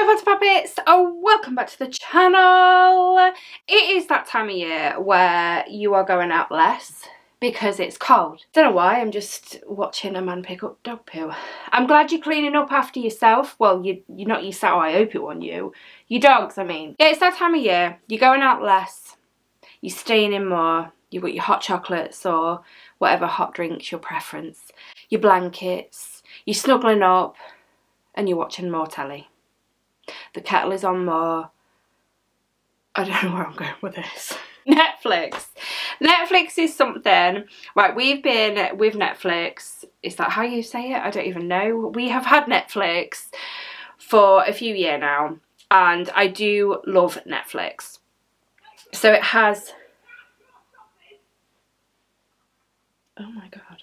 Hello Poppets, welcome back to the channel. It is that time of year where you are going out less because it's cold. Don't know why, I'm just watching a man pick up dog poo. I'm glad you're cleaning up after yourself. Well, you're not yourself, I hope it wasn't you. Your dogs, I mean. Yeah, it's that time of year. You're going out less, you're staying in more, you've got your hot chocolates or whatever hot drinks your preference, your blankets, you're snuggling up and you're watching more telly. The kettle is on more. I don't know where I'm going with this. Netflix. Netflix is something. Right, we've been with Netflix. Is that how you say it? I don't even know. We have had Netflix for a few years now. And I do love Netflix. So it has... Oh my God.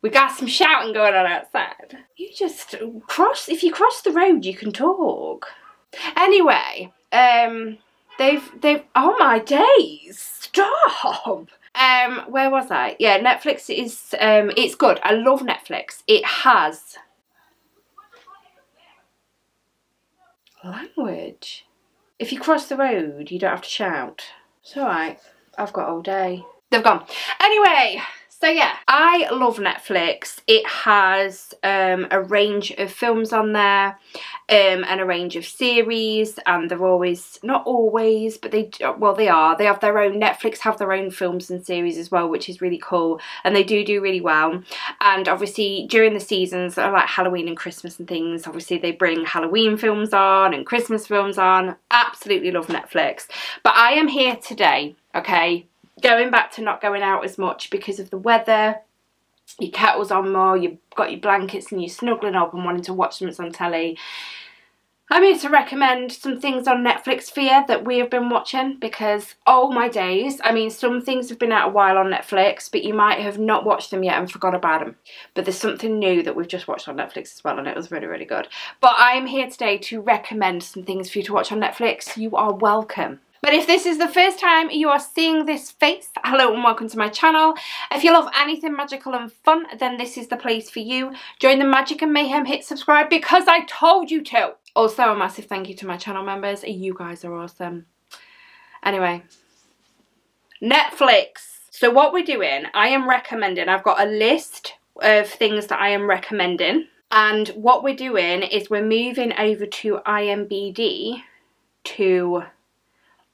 We got some shouting going on outside. You just cross, if you cross the road, you can talk. Anyway, they've, oh my days, stop. Where was I? Yeah, Netflix is, it's good. I love Netflix. It has language. If you cross the road, you don't have to shout. It's alright, I've got all day. They've gone. Anyway. So yeah, I love Netflix. It has a range of films on there and a range of series, and they're always, not always, but they have their own, Netflix have their own films and series as well, which is really cool, and they do really well. And obviously during the seasons, like Halloween and Christmas and things, obviously they bring Halloween films on and Christmas films on. Absolutely love Netflix. But I am here today, okay, going back to not going out as much because of the weather. Your kettle's on more, you've got your blankets and you're snuggling up and wanting to watch something on telly. I'm here to recommend some things on Netflix for you that we have been watching because, oh my days, I mean, some things have been out a while on Netflix, but you might have not watched them yet and forgot about them. But there's something new that we've just watched on Netflix as well, and it was really, really good. But I am here today to recommend some things for you to watch on Netflix. You are welcome. But if this is the first time you are seeing this face, hello and welcome to my channel. If you love anything magical and fun, then this is the place for you. Join the magic and mayhem, hit subscribe because I told you to. Also, a massive thank you to my channel members. You guys are awesome. Anyway, Netflix. So what we're doing, I am recommending, I've got a list of things that I am recommending. And what we're doing is we're moving over to IMDb to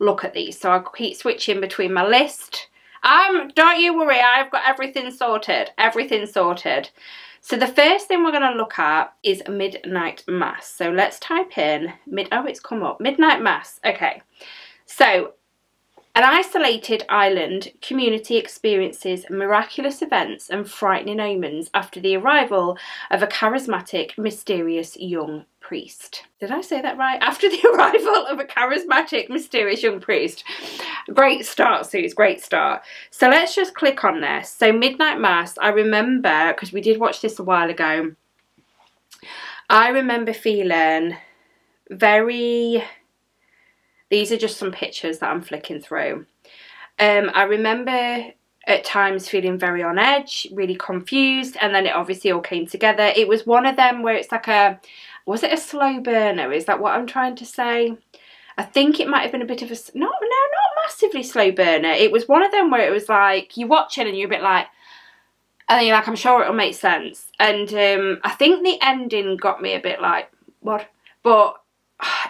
look at these. So I'll keep switching between my list. Don't you worry, I've got everything sorted. Everything sorted. So the first thing we're going to look at is Midnight Mass. So let's type in oh, it's come up. Midnight Mass. Okay. So an isolated island community experiences miraculous events and frightening omens after the arrival of a charismatic, mysterious young priest. Did I say that right? After the arrival of a charismatic, mysterious young priest. Great start, Suze, great start. So let's just click on this. So Midnight Mass, I remember, because we did watch this a while ago, I remember feeling very... These are just some pictures that I'm flicking through. I remember at times feeling very on edge, really confused, and then it obviously all came together. It was one of them where it's like a... Was it a slow burner? Is that what I'm trying to say? I think it might have been a bit of a... No, not massively slow burner. It was one of them where it was like, you're watching and you're a bit like... And then you're like, I'm sure it'll make sense. And I think the ending got me a bit like, what? But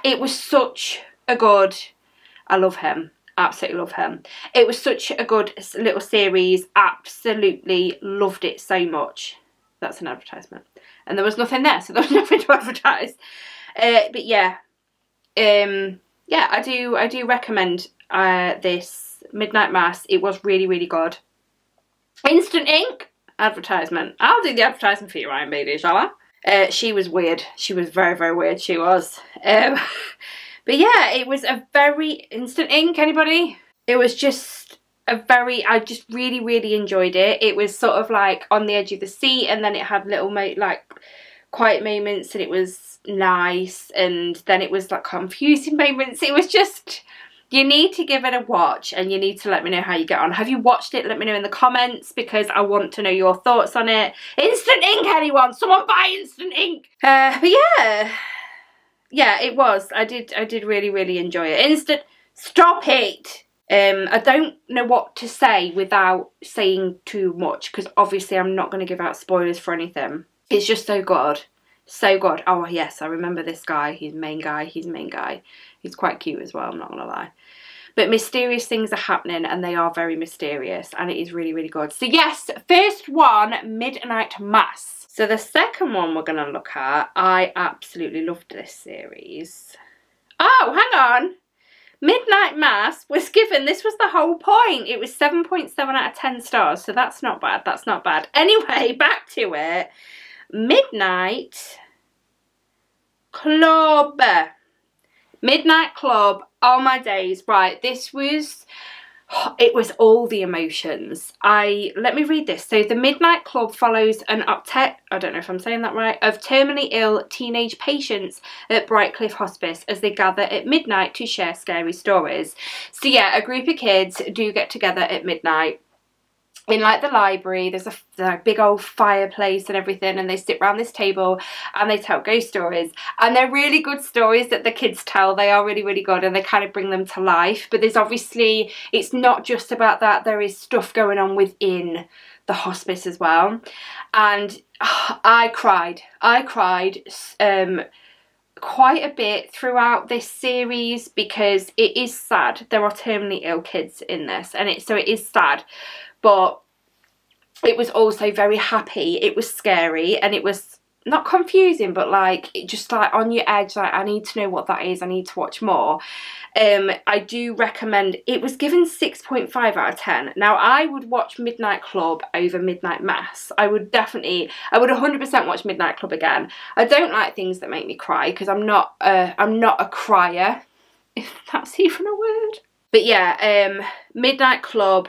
it was such a good... I love him. Absolutely love him. It was such a good little series. Absolutely loved it so much. That's an advertisement. And there was nothing there, so there was nothing to advertise. But yeah, yeah, I do recommend this Midnight Mass. It was really, really good. Instant Ink advertisement. I'll do the advertisement for you, Ryan Bailey, shall I? She was weird. She was very, very weird. She was. But yeah, it was a very... Instant Ink, anybody? It was just a very... I just really, really enjoyed it. It was sort of like on the edge of the seat, and then it had little like quiet moments, and it was nice, and then it was like confusing moments. It was just... You need to give it a watch and you need to let me know how you get on. Have you watched it? Let me know in the comments because I want to know your thoughts on it. Instant ink, anyone? Someone buy instant ink. But yeah. Yeah, it was. I did really, really enjoy it. Stop it. I don't know what to say without saying too much because obviously I'm not going to give out spoilers for anything. It's just so good. So good. Oh yes, I remember this guy. He's main guy. He's quite cute as well, I'm not going to lie. But mysterious things are happening and they are very mysterious and it is really, really good. So yes, first one, Midnight Mass. So the second one we're going to look at, I absolutely loved this series. Oh, hang on. Midnight Mass was given, this was the whole point. It was 7.7 out of 10 stars. So that's not bad. That's not bad. Anyway, back to it. Midnight Club. Midnight Club. Oh my days. Right, this was, it was all the emotions. Let me read this. So the Midnight Club follows an octet, I don't know if I'm saying that right, of terminally ill teenage patients at Brightcliff Hospice as they gather at midnight to share scary stories. So yeah, a group of kids do get together at midnight in like the library. There's a big old fireplace and everything, and they sit around this table and they tell ghost stories, and they're really good stories that the kids tell. They are really, really good and they kind of bring them to life. But there's obviously, it's not just about that, there is stuff going on within the hospice as well. And I cried quite a bit throughout this series because it is sad. There are terminally ill kids in this, and so it is sad. But it was also very happy. It was scary and it was not confusing, but like it just like on your edge, like I need to know what that is, I need to watch more. I do recommend, it was given 6.5 out of 10. Now I would watch Midnight Club over Midnight Mass. I would 100% watch Midnight Club again. I don't like things that make me cry because I'm not a crier, if that's even a word. But yeah, Midnight Club,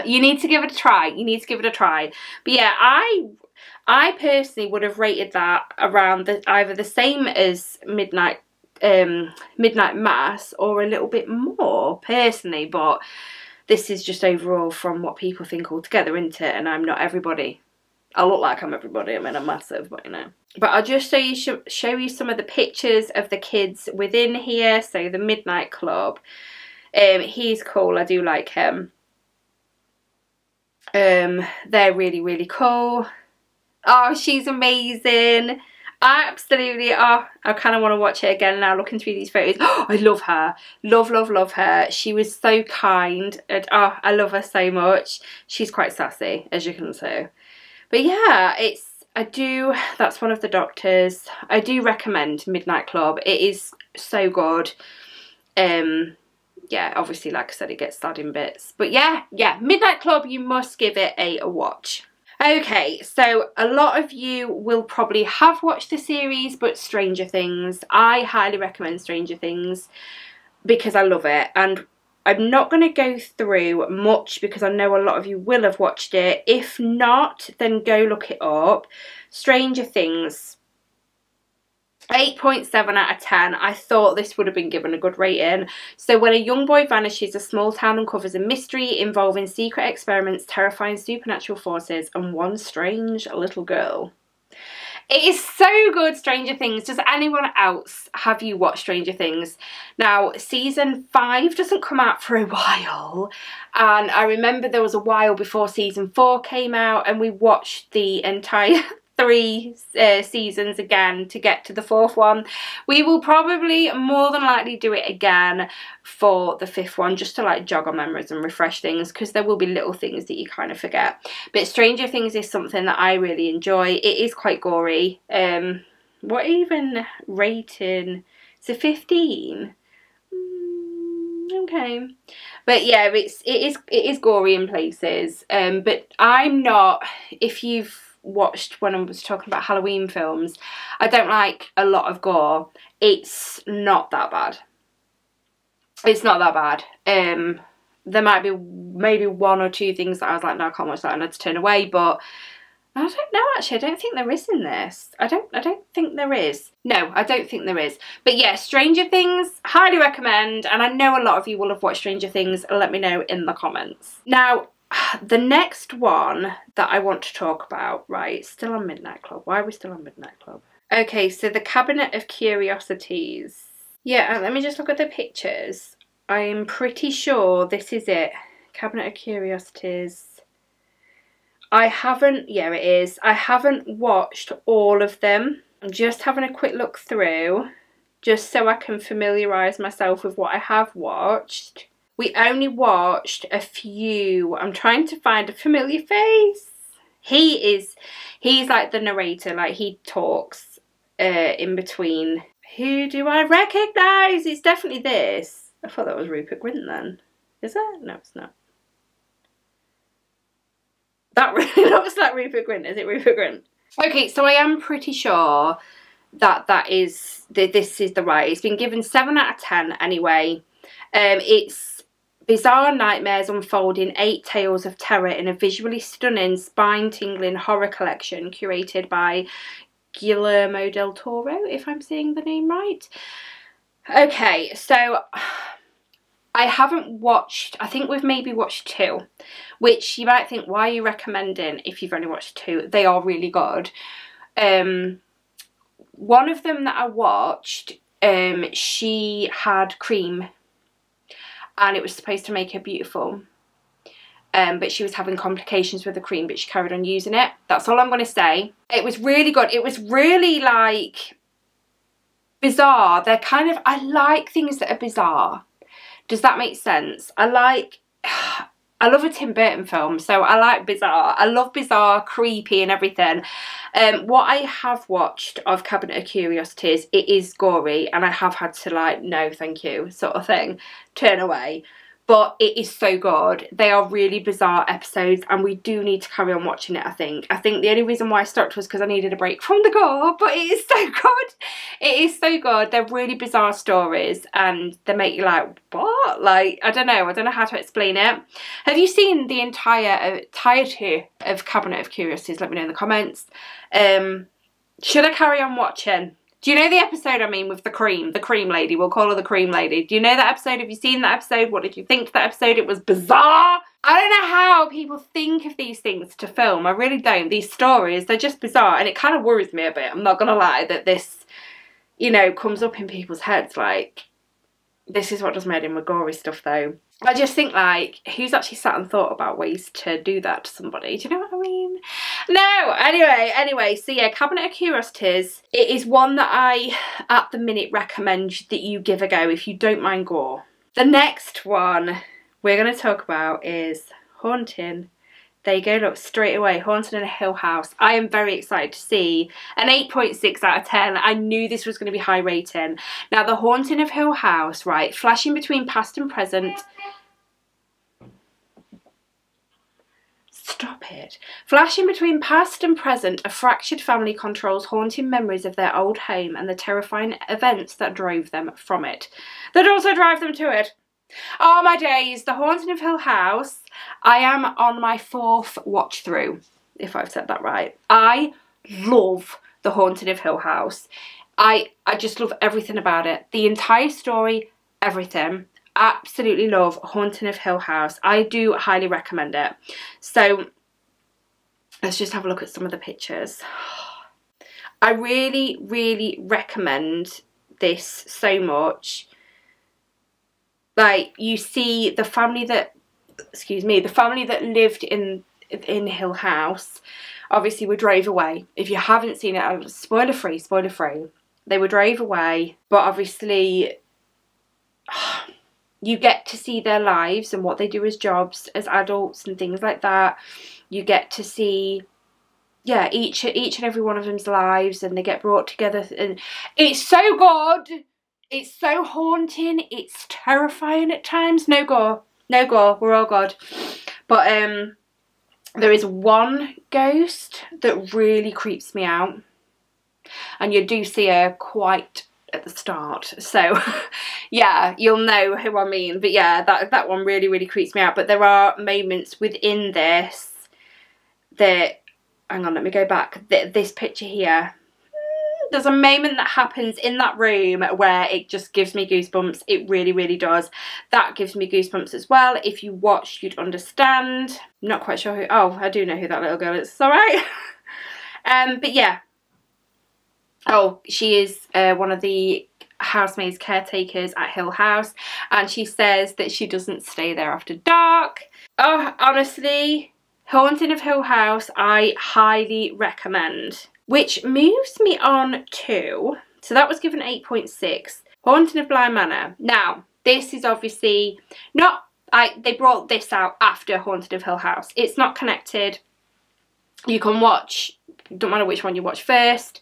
you need to give it a try. You need to give it a try. But yeah, I personally would have rated that around either the same as Midnight Mass or a little bit more personally. But this is just overall from what people think altogether, isn't it? And I'm not everybody. I look like I'm everybody. I mean, I'm massive, but you know. But I'll just show you some of the pictures of the kids within here. So the Midnight Club. He's cool. I do like him. They're really, really cool. Oh, she's amazing. Absolutely. Oh, I kind of want to watch it again now looking through these photos. Oh, I love her. Love her. She was so kind. And, oh, I love her so much. She's quite sassy, as you can see. But yeah, that's one of the doctors. I do recommend Midnight Club. It is so good. Yeah, obviously, like I said, it gets sad in bits. But yeah, Midnight Club, you must give it a watch. Okay, so a lot of you will probably have watched the series, but Stranger Things, I highly recommend Stranger Things because I love it. And I'm not going to go through much because I know a lot of you will have watched it. If not, then go look it up. Stranger Things. 8.7 out of 10. I thought this would have been given a good rating. So when a young boy vanishes, a small town uncovers a mystery involving secret experiments, terrifying supernatural forces, and one strange little girl. It is so good, Stranger Things. Does anyone else have you watched Stranger Things? Now, season 5 doesn't come out for a while. And I remember there was a while before season 4 came out and we watched the entire 3 seasons again to get to the 4th one. We will probably more than likely do it again for the 5th one just to like jog our memories and refresh things because there will be little things that you kind of forget. But Stranger Things is something that I really enjoy. It is quite gory. What even rating? It's a 15. Okay, but yeah, it is gory in places. But I'm not, if you've watched when I was talking about Halloween films, I don't like a lot of gore. It's not that bad. It's not that bad. There might be maybe 1 or 2 things that I was like, no, I can't watch that, and I had to turn away, but I don't know actually, I don't think there is in this. I don't think there is. No, I don't think there is. But yeah, Stranger Things, highly recommend, and I know a lot of you will have watched Stranger Things. Let me know in the comments. Now, the next one that I want to talk about, right, still on Midnight Club. Why are we still on Midnight Club? Okay, so the Cabinet of Curiosities. Yeah, let me just look at the pictures. I'm pretty sure this is it. Cabinet of Curiosities. I haven't, yeah it is, I haven't watched all of them. I'm just having a quick look through, just so I can familiarise myself with what I have watched. We only watched a few. I'm trying to find a familiar face. He's like the narrator, like he talks in between. Who do I recognise? It's definitely this. I thought that was Rupert Grint then. Is it? No, it's not. That really looks like Rupert Grint. Is it Rupert Grint? Okay, so I am pretty sure that this is the right. It's been given 7 out of 10 anyway. It's bizarre nightmares unfold in 8 tales of terror in a visually stunning, spine-tingling horror collection curated by Guillermo del Toro, if I'm saying the name right. Okay, so I haven't watched, I think we've maybe watched 2, which you might think, why are you recommending if you've only watched 2? They are really good. One of them that I watched, she had cream and it was supposed to make her beautiful. But she was having complications with the cream, but she carried on using it. That's all I'm going to say. It was really good. It was really like bizarre. They're kind of, I like things that are bizarre. Does that make sense? I love a Tim Burton film, so I like bizarre. I love bizarre, creepy and everything. What I have watched of Cabinet of Curiosities, it is gory and I have had to like, no thank you sort of thing, turn away. But it is so good. They are really bizarre episodes and we do need to carry on watching it, I think. I think the only reason why I stopped was because I needed a break from the gore, but it is so good. It is so good. They're really bizarre stories and they make you like, what? Like, I don't know how to explain it. Have you seen the entirety of Cabinet of Curiosities? Let me know in the comments. Should I carry on watching? Do you know the episode I mean with the cream lady? We'll call her the cream lady. Do you know that episode? Have you seen that episode? What did you think of that episode? It was bizarre. I don't know how people think of these things to film. I really don't. These stories, they're just bizarre. And it kind of worries me a bit. I'm not going to lie that this, you know, comes up in people's heads. Like, this is what does made in with gory stuff though. I just think like, who's actually sat and thought about ways to do that to somebody? Do you know what I mean? No, anyway, so yeah, Cabinet of Curiosities. It is one that I, at the minute, recommend that you give a go if you don't mind gore. The next one we're going to talk about is Haunting. There you go, look, straight away, Haunting in a Hill House. I am very excited to see an 8.6 out of 10. I knew this was going to be high rating. Now, The Haunting of Hill House, right, flashing between past and present. Stop it. Flashing between past and present, a fractured family controls haunting memories of their old home and the terrifying events that drove them from it. That also drive them to it. Oh my days, The Haunting of Hill House. I am on my 4th watch through, if I've said that right. I love The Haunting of Hill House. I just love everything about it. The entire story, everything. Absolutely love Haunting of Hill House. I do highly recommend it. So let's just have a look at some of the pictures. I really, really recommend this so much. Like, you see the family that, the family that lived in Hill House, obviously were drove away. If you haven't seen it, spoiler free. They were drove away, but obviously you get to see their lives and what they do as jobs as adults and things like that. You get to see, yeah, each and every one of them's lives, and they get brought together, and it's so good. It's so haunting. It's terrifying at times. No gore. No gore. We're all good. But there is one ghost that really creeps me out. And you do see her quite at the start. So, yeah, you'll know who I mean. But yeah, that one really, really creeps me out. But there are moments within this that hang on, let me go back. This picture here. There's a moment that happens in that room where it just gives me goosebumps. It really, really does. That gives me goosebumps as well. If you watched, you'd understand. I'm not quite sure who... Oh, I do know who that little girl is. It's all right. But yeah. Oh, she is one of the housemaids, caretakers at Hill House. And she says that she doesn't stay there after dark. Oh, honestly, Haunting of Hill House, I highly recommend. Which moves me on to, so that was given 8.6, Haunting of Bly Manor. Now, this is obviously not, they brought this out after Haunted of Hill House. It's not connected. You can watch, don't matter which one you watch first.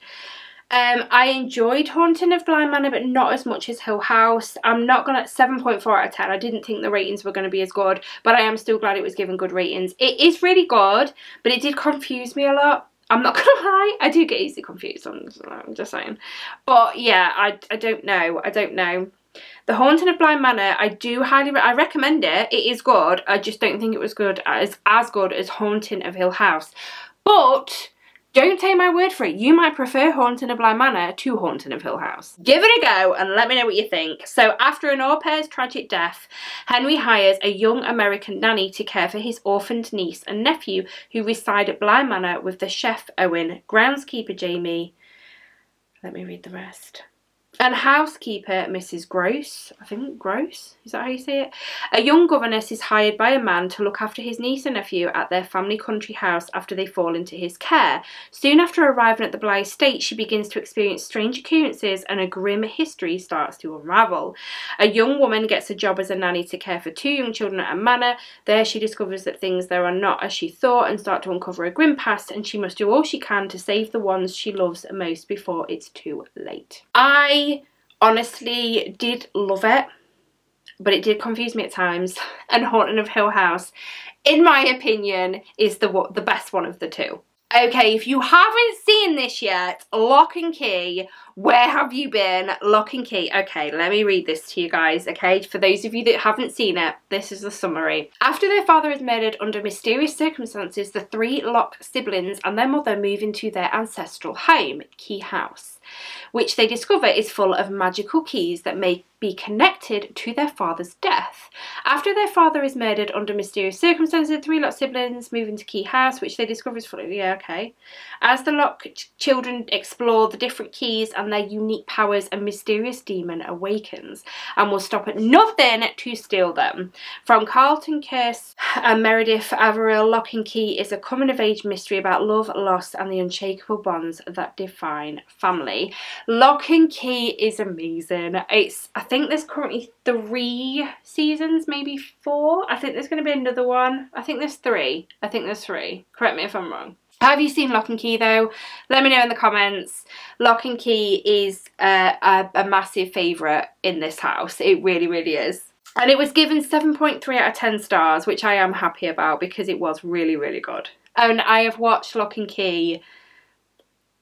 I enjoyed Haunting of Bly Manor, but not as much as Hill House. I'm not going to, 7.4 out of 10. I didn't think the ratings were going to be as good, but I am still glad it was given good ratings. It is really good, but it did confuse me a lot. I'm not gonna lie, I do get easily confused, I'm just saying. But yeah, I don't know, The Haunting of Bly Manor, I do I recommend it. It is good. I just don't think it was good as good as Haunting of Hill House. But don't take my word for it. You might prefer Haunting of Bly Manor to Haunting of Hill House. Give it a go and let me know what you think. So after an au pair's tragic death, Henry hires a young American nanny to care for his orphaned niece and nephew who reside at Bly Manor with the chef Owen, groundskeeper Jamie, let me read the rest, and housekeeper Mrs. Gross. I think Gross, is that how you say it? A young governess is hired by a man to look after his niece and nephew at their family country house after they fall into his care. Soon after arriving at the Bly estate, she begins to experience strange occurrences and a grim history starts to unravel. A young woman gets a job as a nanny to care for 2 young children at a manor. There she discovers that things there are not as she thought and start to uncover a grim past, and she must do all she can to save the ones she loves most before it's too late. I honestly did love it, but it did confuse me at times, and Haunting of Hill House, in my opinion, is the best one of the two. Okay, if you haven't seen this yet, Lock and Key, where have you been? Lock and Key. Okay, let me read this to you guys, okay? For those of you that haven't seen it, this is the summary. After their father is murdered under mysterious circumstances, the 3 Lock siblings and their mother move into their ancestral home, Key House, which they discover is full of magical keys that may be connected to their father's death. After their father is murdered under mysterious circumstances, the 3 Lock siblings move into Key House, which they discover is full of... Yeah, okay. As the Lock children explore the different keys and their unique powers, a mysterious demon awakens and will stop at nothing to steal them. From Carlton Curse and Meredith Averill, Lock and Key is a coming-of-age mystery about love, loss and the unshakable bonds that define family. Lock and Key is amazing. I think there's currently 3 seasons, maybe 4. I think there's going to be another one. I think there's 3. Correct me if I'm wrong. Have you seen Lock and Key though? Let me know in the comments. Lock and Key is a massive favourite in this house. It really, really is. And it was given 7.3 out of 10 stars, which I am happy about because it was really, really good. And I have watched Lock and Key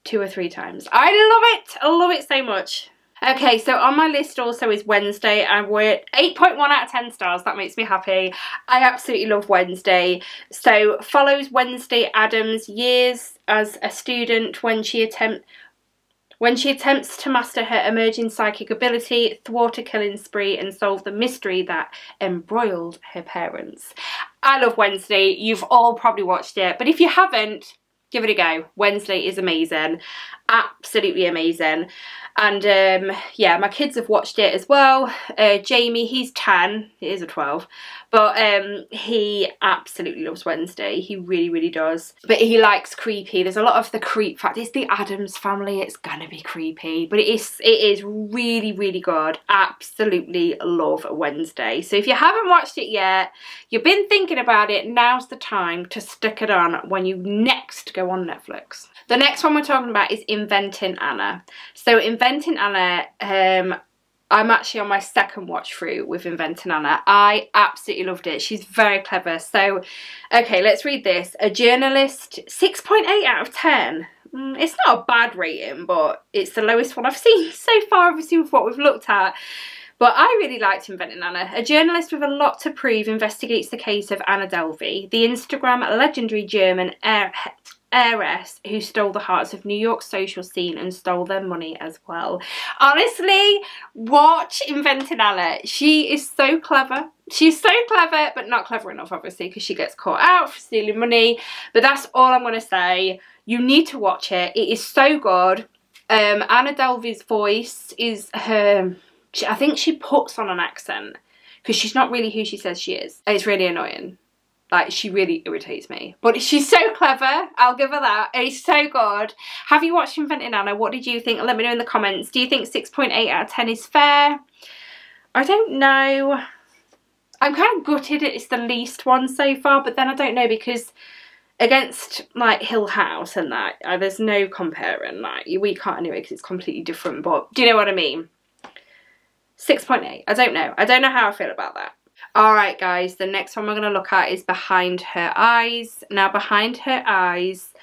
2 or 3 times. I love it! I love it so much. Okay, so on my list also is Wednesday, and we're at 8.1 out of 10 stars. That makes me happy. I absolutely love Wednesday. So follows Wednesday Addams' years as a student when she attempts to master her emerging psychic ability, thwart a killing spree and solve the mystery that embroiled her parents. I love Wednesday. You've all probably watched it, but if you haven't, give it a go. Wednesday is amazing. Absolutely amazing. And yeah, my kids have watched it as well. Jamie, he's 10. It is a 12. But he absolutely loves Wednesday. He really, really does. But he likes creepy. There's a lot of the creep factor. It's the Addams family. It's gonna be creepy. But it is really, really good. Absolutely love Wednesday. So if you haven't watched it yet, you've been thinking about it, now's the time to stick it on when you next go on Netflix. The next one we're talking about is Inventing Anna. So Inventing Anna, I'm actually on my 2nd watch through with Inventing Anna. I absolutely loved it. She's very clever. So, okay, let's read this. A journalist, 6.8 out of 10. It's not a bad rating, but it's the lowest one I've seen so far, obviously, with what we've looked at. But I really liked Inventing Anna. A journalist with a lot to prove investigates the case of Anna Delvey, the Instagram legendary German airhead. heiress who stole the hearts of New York's social scene and stole their money as well. Honestly, watch Inventing Anna. She is so clever. She's so clever, but not clever enough, obviously, because she gets caught out for stealing money. But that's all I'm going to say. You need to watch it. It is so good. Anna Delvey's voice is her... I think she puts on an accent because she's not really who she says she is. It's really annoying. Like, she really irritates me. But she's so clever. I'll give her that. It's so good. Have you watched Inventing Anna? What did you think? Let me know in the comments. Do you think 6.8 out of 10 is fair? I don't know. I'm kind of gutted it's the least one so far. But then I don't know, because against, like, Hill House and that, there's no comparing. Like, we can't anyway because it's completely different. But do you know what I mean? 6.8. I don't know. I don't know how I feel about that. Alright guys, the next one we're going to look at is Behind Her Eyes. Now, Behind Her Eyes,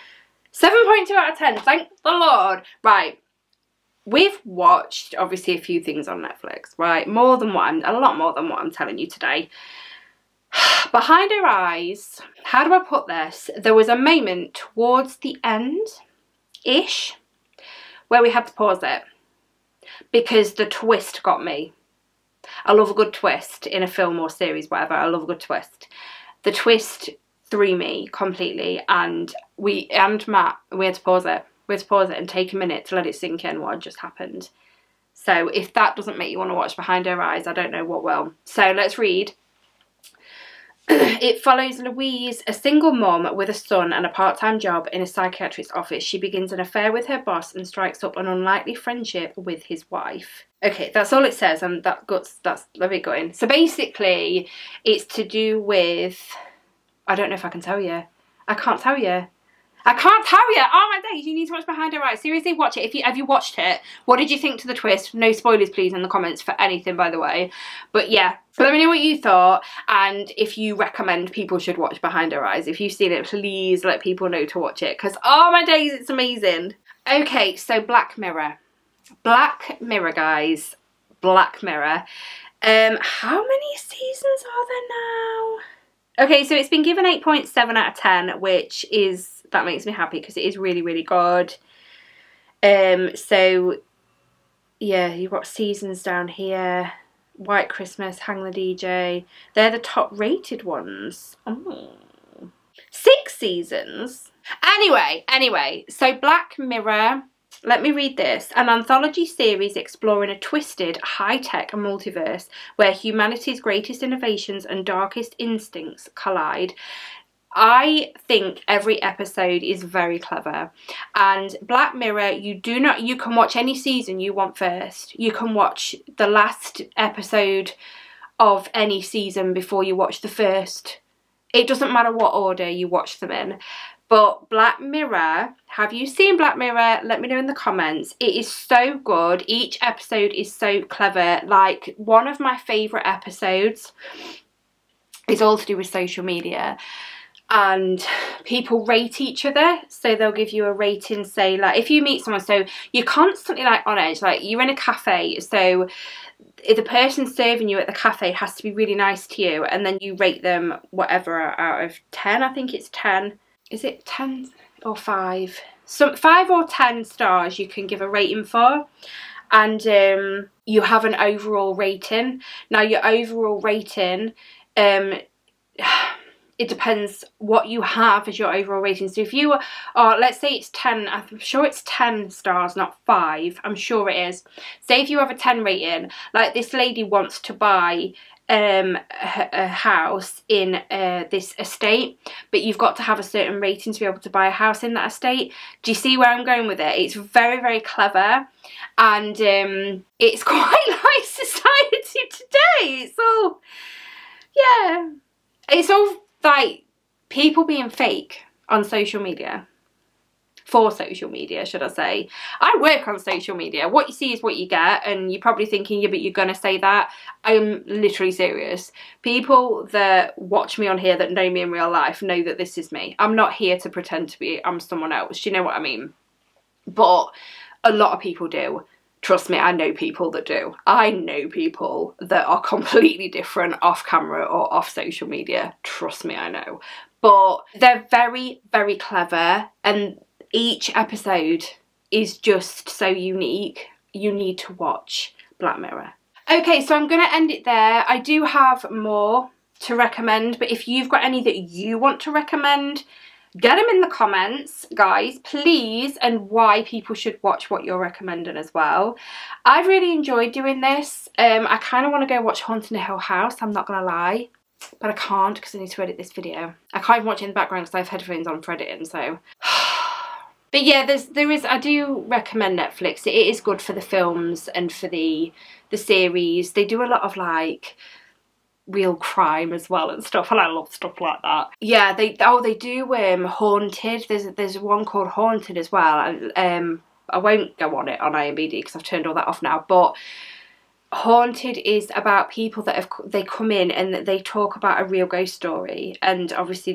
7.2 out of 10. Thank the Lord. Right. We've watched, obviously, a few things on Netflix, right? A lot more than what I'm telling you today. Behind Her Eyes, how do I put this? There was a moment towards the end-ish where we had to pause it. Because the twist got me. I love a good twist in a film or series, whatever. I love a good twist. The twist threw me completely, and Matt, we had to pause it. We had to pause it and take a minute to let it sink in what had just happened. So if that doesn't make you want to watch Behind Her Eyes, I don't know what will. So let's read. It follows Louise, a single mom with a son and a part-time job in a psychiatrist's office. She begins an affair with her boss and strikes up an unlikely friendship with his wife. Okay, that's all it says, and that's a bit gutting. So basically, it's to do with... I don't know if I can tell you. I can't tell you. I can't tell you. Oh my days, you need to watch Behind Her Eyes. Seriously, watch it. Have you watched it? What did you think to the twist? No spoilers, please, in the comments for anything, by the way. But yeah, let me know what you thought, and if you recommend people should watch Behind Her Eyes. If you've seen it, please let people know to watch it, because oh my days, it's amazing. Okay, so Black Mirror. Black Mirror, guys. Black Mirror. How many seasons are there now? Okay, so it's been given 8.7 out of 10, which is... That makes me happy because it is really, really good. So, yeah, you've got seasons down here. White Christmas, Hang the DJ. They're the top rated ones. Oh. 6 seasons. Anyway, so Black Mirror, let me read this. An anthology series exploring a twisted, high-tech multiverse where humanity's greatest innovations and darkest instincts collide. I think every episode is very clever, and Black Mirror, you can watch any season you want first. You can watch the last episode of any season before you watch the first. It doesn't matter what order you watch them in. But Black Mirror, have you seen Black Mirror? Let me know in the comments. It is so good. Each episode is so clever. Like, one of my favourite episodes is all to do with social media. And people rate each other, so they'll give you a rating, say, like, if you meet someone, so you're constantly, like, on edge, like, you're in a cafe, so if the person serving you at the cafe has to be really nice to you, and then you rate them whatever out of 10, I think it's 10, is it 10 or 5? So 5 or 10 stars you can give a rating for, and you have an overall rating. Now, your overall rating, it depends what you have as your overall rating. So if you are, let's say it's 10, I'm sure it's 10 stars, not 5. I'm sure it is. Say if you have a 10 rating, like this lady wants to buy a house in this estate, but you've got to have a certain rating to be able to buy a house in that estate. Do you see where I'm going with it? It's very, very clever, and it's quite like society today. It's all, yeah, it's all like people being fake on social media, for social media, should I say. I work on social media. What you see is what you get, and you're probably thinking, yeah, but you're gonna say that. I'm literally serious. People that watch me on here that know me in real life know that this is me. I'm not here to pretend to be I'm someone else. You know what I mean? But a lot of people do. Trust me, I know people that do. I know people that are completely different off camera or off social media. Trust me, I know. but they're very, very clever, and each episode is just so unique. You need to watch Black Mirror. Okay, so I'm going to end it there. I do have more to recommend, but if you've got any that you want to recommend, get them in the comments, guys, please, and why people should watch what you're recommending as well. I've really enjoyed doing this. I kind of want to go watch Haunting the Hill House, I'm not going to lie, but I can't because I need to edit this video. I can't even watch it in the background because I have headphones on for editing, so... But yeah, I do recommend Netflix. It is good for the films and for the series. They do a lot of like real crime as well and stuff, and I love stuff like that. Yeah, they do Haunted. There's one called Haunted as well. I won't go on it on IMDb because I've turned all that off now, but Haunted is about people that they come in and they talk about a real ghost story, and obviously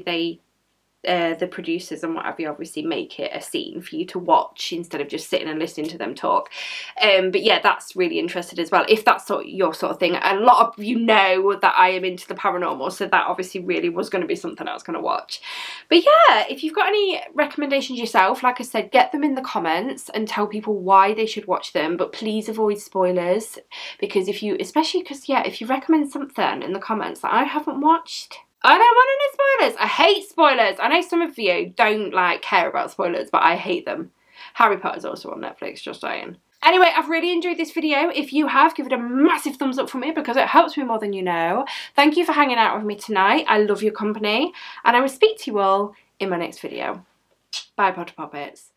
the producers and whatever obviously make it a scene for you to watch instead of just sitting and listening to them talk. But yeah, that's really interesting as well, if that's your sort of thing. A lot of you know that I am into the paranormal, so that obviously really was going to be something I was going to watch. But yeah, if you've got any recommendations yourself, like I said, get them in the comments and tell people why they should watch them, but please avoid spoilers, because if you recommend something in the comments that I haven't watched, I don't want any spoilers. I hate spoilers. I know some of you don't like care about spoilers, but I hate them. Harry Potter's also on Netflix, just saying. Anyway, I've really enjoyed this video. If you have, give it a massive thumbs up for me because it helps me more than you know. Thank you for hanging out with me tonight. I love your company, and I will speak to you all in my next video. Bye, Poppets.